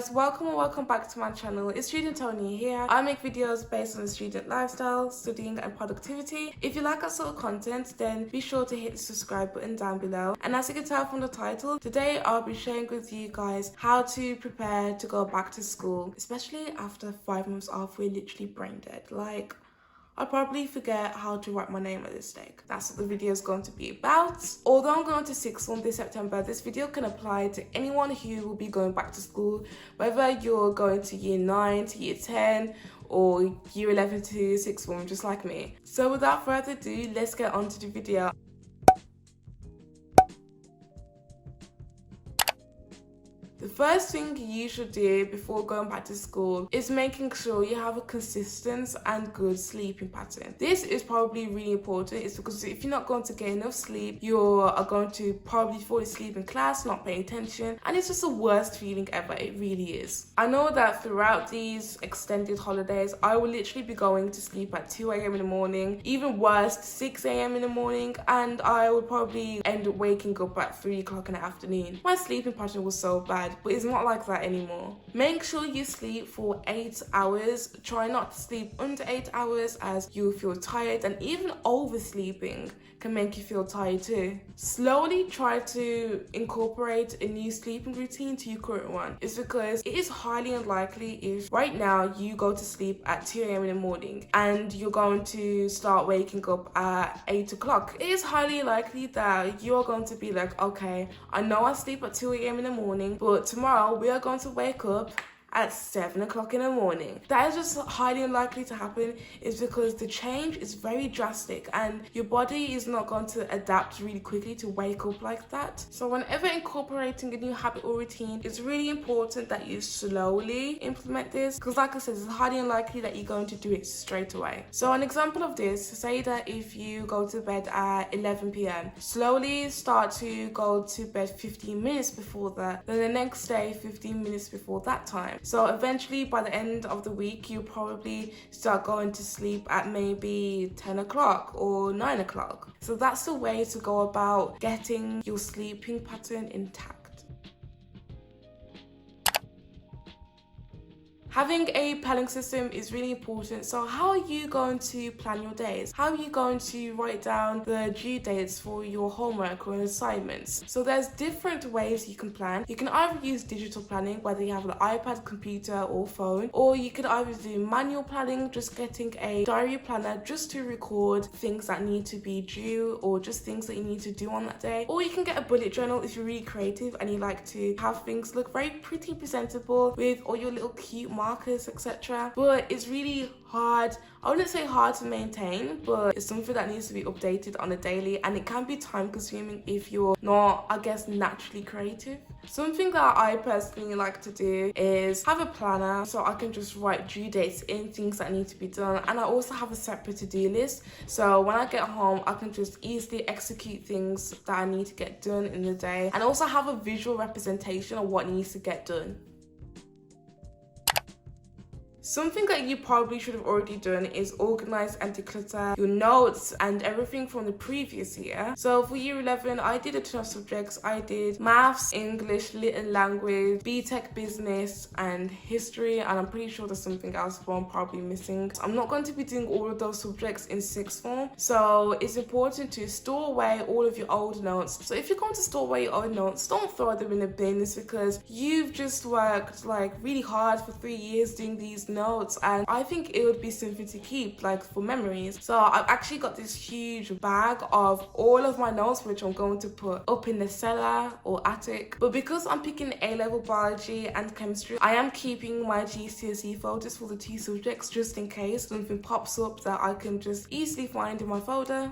guys, welcome and welcome back to my channel. It's Student Tony here. I make videos based on the student lifestyle, studying and productivity. If you like that sort of content, then be sure to hit the subscribe button down below. And as you can tell from the title, today I'll be sharing with you guys how to prepare to go back to school, especially after 5 months off. We're literally brain dead. Like, I'll probably forget how to write my name at this stage. That's what the video is going to be about. Although I'm going to sixth form this September, this video can apply to anyone who will be going back to school, whether you're going to year 9 to year 10 or year 11 to sixth form, just like me. So without further ado, let's get on to the video. The first thing you should do before going back to school is making sure you have a consistent and good sleeping pattern. This is probably really important. It's because if you're not going to get enough sleep, you are going to probably fall asleep in class, not paying attention, and it's just the worst feeling ever. It really is. I know that throughout these extended holidays, I will literally be going to sleep at 2 a.m. in the morning, even worse, 6 a.m. in the morning, and I would probably end up waking up at 3 o'clock in the afternoon. My sleeping pattern was so bad, but it's not like that anymore. Make sure you sleep for 8 hours. Try not to sleep under 8 hours as you'll feel tired, and even oversleeping can make you feel tired too. Slowly try to incorporate a new sleeping routine to your current one. It's because it is highly unlikely if right now you go to sleep at 2 a.m. in the morning and you're going to start waking up at 8 o'clock. It is highly likely that you're going to be like, okay, I know I sleep at 2 a.m. in the morning, but tomorrow we are going to wake up at 7 o'clock in the morning. That is just highly unlikely to happen, is because the change is very drastic and your body is not going to adapt really quickly to wake up like that. So whenever incorporating a new habit or routine, it's really important that you slowly implement this, because like I said, it's highly unlikely that you're going to do it straight away. So an example of this, say that if you go to bed at 11 p.m, slowly start to go to bed 15 minutes before that, then the next day 15 minutes before that time. So eventually by the end of the week, you'll probably start going to sleep at maybe 10 o'clock or 9 o'clock. So that's the way to go about getting your sleeping pattern intact. Having a planning system is really important. So how are you going to plan your days? How are you going to write down the due dates for your homework or assignments? So there's different ways you can plan. You can either use digital planning, whether you have an iPad, computer or phone, or you could either do manual planning, just getting a diary planner just to record things that need to be due or just things that you need to do on that day. Or you can get a bullet journal if you're really creative and you like to have things look very pretty presentable with all your little cute markers, etc. But it's really hard. I wouldn't say hard to maintain, but it's something that needs to be updated on a daily, and it can be time consuming if you're not, I guess, naturally creative. Something that I personally like to do is have a planner so I can just write due dates in, things that need to be done, and I also have a separate to-do list, so when I get home I can just easily execute things that I need to get done in the day, and also have a visual representation of what needs to get done. Something that you probably should have already done is organize and declutter your notes and everything from the previous year. So for year 11, I did a ton of subjects. I did maths, English, little language, BTech business and history, and I'm pretty sure there's something else that I'm probably missing. I'm not going to be doing all of those subjects in sixth form, so it's important to store away all of your old notes. So if you're going to store away your old notes, don't throw them in the bin. It's because you've just worked like really hard for 3 years doing these notes, and I think it would be something to keep, like for memories. So I've actually got this huge bag of all of my notes, which I'm going to put up in the cellar or attic. But because I'm picking A-level biology and chemistry, I am keeping my GCSE photos for the 2 subjects just in case something pops up that I can just easily find in my folder.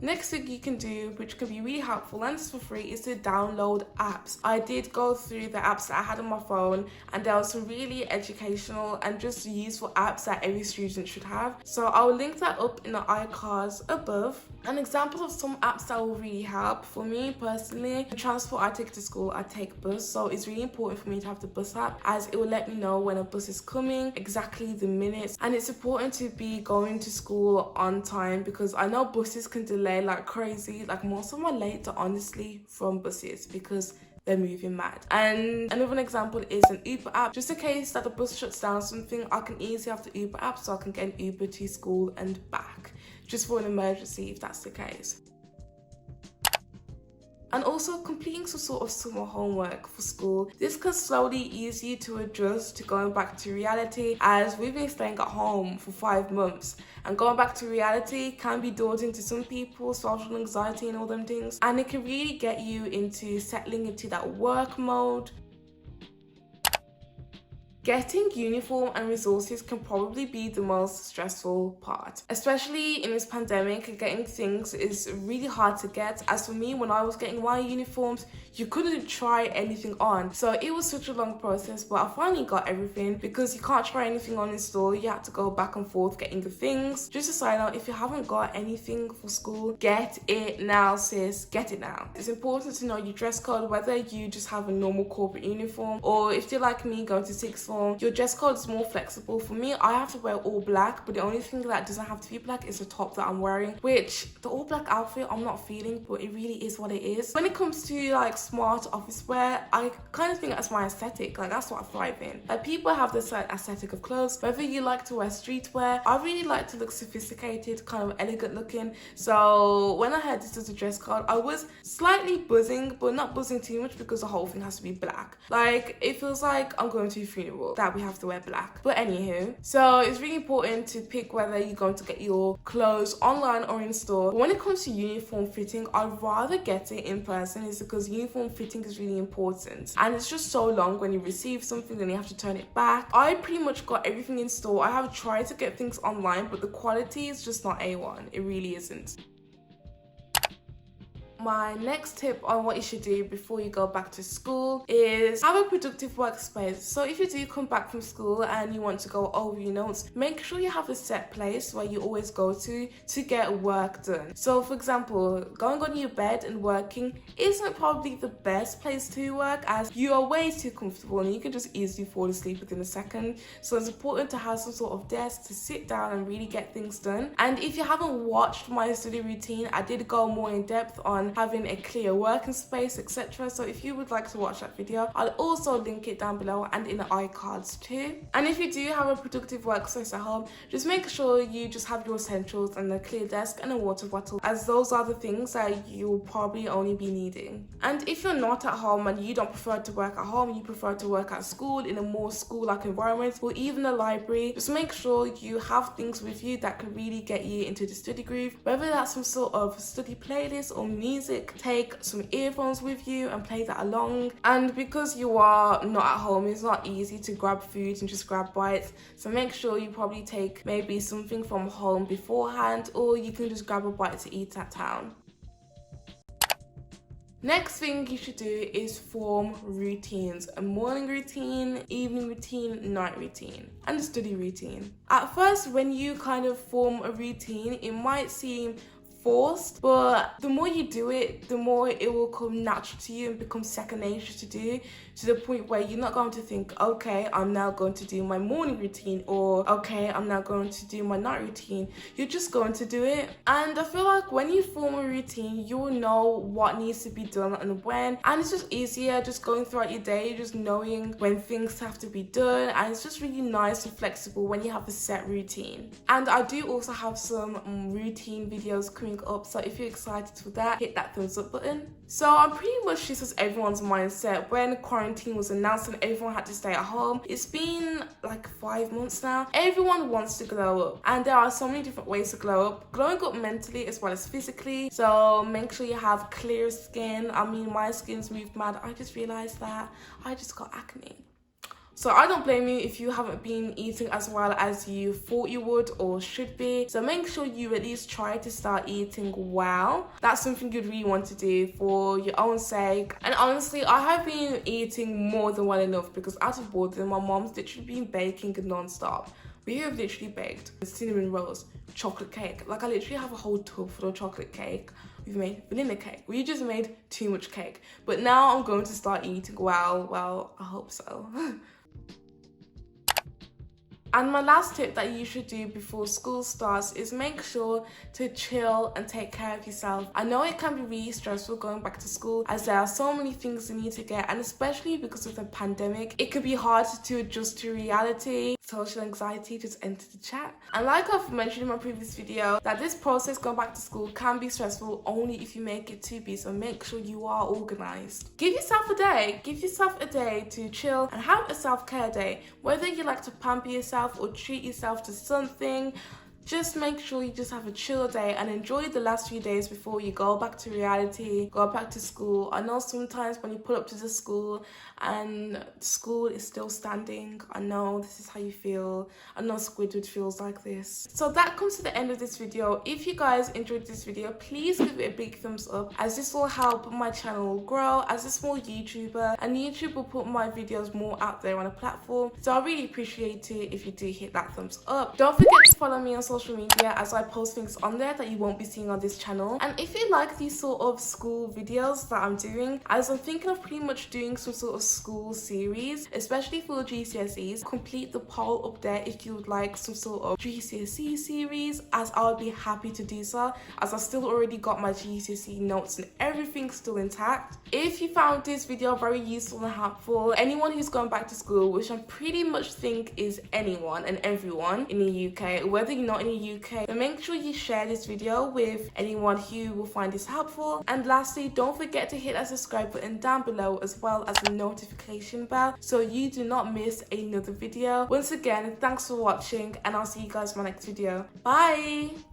Next thing you can do, which can be really helpful and it's for free, is to download apps. I did go through the apps that I had on my phone, and there were some really educational and just useful apps that every student should have. So I'll link that up in the iCards above. An example of some apps that will really help for me personally, the transport I take to school, I take bus, so it's really important for me to have the bus app, as it will let me know when a bus is coming, exactly the minutes, and it's important to be going to school on time, because I know buses can delay like crazy. Like most of my late are honestly from buses, because they're moving mad. And another example is an Uber app. Just in case that the bus shuts down or something, I can easily have the Uber app so I can get an Uber to school and back, just for an emergency if that's the case. And also completing some sort of summer homework for school. This can slowly ease you to adjust to going back to reality, as we've been staying at home for 5 months, and going back to reality can be daunting to some people, social anxiety and all them things, and it can really get you into settling into that work mode. Getting uniform and resources can probably be the most stressful part. Especially in this pandemic, getting things is really hard to get. As for me, when I was getting my uniforms, you couldn't try anything on. So it was such a long process, but I finally got everything because you can't try anything on in store. You have to go back and forth getting the things. Just a side note, if you haven't got anything for school, get it now, sis. Get it now. It's important to know your dress code, whether you just have a normal corporate uniform or if you're like me going to sixth form, your dress code is more flexible. For me, I have to wear all black, but the only thing that doesn't have to be black is the top that I'm wearing, which the all black outfit I'm not feeling, but it really is what it is. When it comes to like smart office wear, I kind of think that's my aesthetic. Like that's what I thrive in. Like people have this like aesthetic of clothes, whether you like to wear streetwear. I really like to look sophisticated, kind of elegant looking. So when I heard this as a dress code, I was slightly buzzing, but not buzzing too much because the whole thing has to be black. Like it feels like I'm going to a funeral that we have to wear black. But anywho, so it's really important to pick whether you're going to get your clothes online or in store. But when it comes to uniform fitting, I'd rather get it in person, is because uniform fitting is really important. And it's just so long when you receive something and you have to turn it back. I pretty much got everything in store. I have tried to get things online, but the quality is just not A1. It really isn't. My next tip on what you should do before you go back to school is have a productive workspace. So if you do come back from school and you want to go over your notes, make sure you have a set place where you always go to get work done. So for example, going on your bed and working isn't probably the best place to work, as you are way too comfortable and you can just easily fall asleep within a second. So it's important to have some sort of desk to sit down and really get things done. And if you haven't watched my study routine, I did go more in depth on having a clear working space, etc. So if you would like to watch that video, I'll also link it down below and in the iCards too. And if you do have a productive workspace at home, just make sure you just have your essentials and a clear desk and a water bottle, as those are the things that you'll probably only be needing. And if you're not at home and you don't prefer to work at home, you prefer to work at school in a more school-like environment or even a library, just make sure you have things with you that can really get you into the study groove, whether that's some sort of study playlist or music. Take some earphones with you and play that along. And because you are not at home, it's not easy to grab food and just grab bites, so make sure you probably take maybe something from home beforehand, or you can just grab a bite to eat at town. Next thing you should do is form routines: a morning routine, evening routine, night routine, and a study routine. At first, when you kind of form a routine, it might seem forced, but the more you do it, the more it will come natural to you and become second nature to do, to the point where you're not going to think, okay, I'm now going to do my morning routine, or okay, I'm now going to do my night routine. You're just going to do it. And I feel like when you form a routine, you will know what needs to be done and when, and it's just easier just going throughout your day, just knowing when things have to be done, and it's just really nice and flexible when you have a set routine. And I do also have some routine videos coming up, so if you're excited for that, hit that thumbs up button. So I'm pretty much this was everyone's mindset when quarantine was announced and everyone had to stay at home. It's been like 5 months now. Everyone wants to glow up, and there are so many different ways to glow up. Glowing up mentally as well as physically, so make sure you have clear skin. I mean, my skin's moved mad. I just realized that I just got acne. So I don't blame you if you haven't been eating as well as you thought you would or should be. So make sure you at least try to start eating well. That's something you'd really want to do for your own sake. And honestly, I have been eating more than well enough because out of boredom, my mom's literally been baking non-stop. We have literally baked cinnamon rolls, chocolate cake. Like I literally have a whole tub full of chocolate cake. We've made vanilla cake. We just made too much cake. But now I'm going to start eating well. Well, I hope so. And my last tip that you should do before school starts is make sure to chill and take care of yourself. I know it can be really stressful going back to school as there are so many things you need to get, and especially because of the pandemic, it could be hard to adjust to reality. Social anxiety, just enter the chat. And like I've mentioned in my previous video, that this process going back to school can be stressful only if you make it to be, so make sure you are organized. Give yourself a day to chill and have a self-care day. Whether you like to pamper yourself or treat yourself to something, just make sure you just have a chill day and enjoy the last few days before you go back to reality, go back to school. I know sometimes when you pull up to the school and school is still standing, I know this is how you feel. I know Squidward feels like this. So that comes to the end of this video. If you guys enjoyed this video, please give it a big thumbs up, as this will help my channel grow as a small YouTuber, and YouTube will put my videos more out there on a platform. So I really appreciate it if you do hit that thumbs up. Don't forget to follow me on social media, as I post things on there that you won't be seeing on this channel. And if you like these sort of school videos that I'm doing, as I'm thinking of pretty much doing some sort of school series, especially for GCSEs, complete the poll up there if you would like some sort of GCSE series, as I would be happy to do so, as I still already got my GCSE notes and everything's still intact. If you found this video very useful and helpful, anyone who's going back to school, which I pretty much think is anyone and everyone in the UK, whether you're not in the UK, then make sure you share this video with anyone who will find this helpful. And lastly, don't forget to hit that subscribe button down below, as well as the notification bell, so you do not miss another video. Once again, thanks for watching, and I'll see you guys in my next video. Bye.